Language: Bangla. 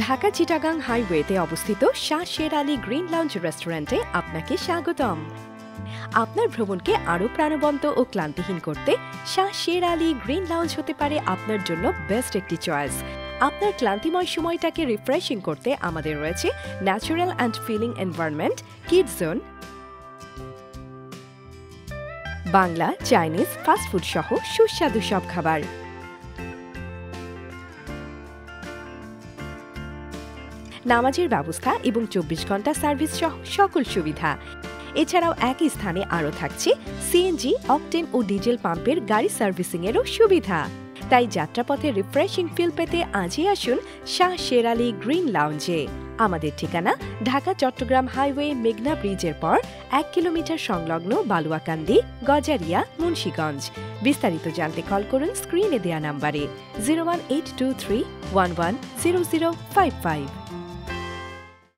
ঢাকা চিটাগাং হাইওয়েতে অবস্থিত শাহ শের আলী গ্রিন লাউঞ্জ রেস্টুরেন্টে আপনাকে স্বাগতম। আপনার ভ্রমণকে আরও প্রাণবন্ত ও ক্লান্তিহীন করতে শাহ শের আলী গ্রিন লাউঞ্জ হতে পারে আপনার জন্য বেস্ট একটি চয়েস। আপনার ক্লান্তিময় সময়টাকে রিফ্রেশিং করতে আমাদের রয়েছে natural and feeling environment, kids zone, Bangla, Chinese, fast food সহ সুস্বাদু সব খাবার। নামাজের ব্যবস্থা এবং 24 ঘন্টা সার্ভিস সহ সকল সুবিধা। এছাড়াও একই স্থানে আরও থাকছে সিএনজি, অকটেন ও ডিজেল পাম্পের গাড়ি সার্ভিসিংয়েরও সুবিধা। তাই যাত্রাপথে রিফ্রেশিং ফিল পেতে আজই আসুন শাহ শের আলী গ্রিন লাউঞ্জে। আমাদের ঠিকানা ঢাকা চট্টগ্রাম হাইওয়ে মেঘনা ব্রিজের পর 1 কিলোমিটার সংলগ্ন বালুয়াকান্দি, গজারিয়া, মুন্সিগঞ্জ। বিস্তারিত জানতে কল করুন স্ক্রিনে দেয়া নাম্বারে 01823 110055।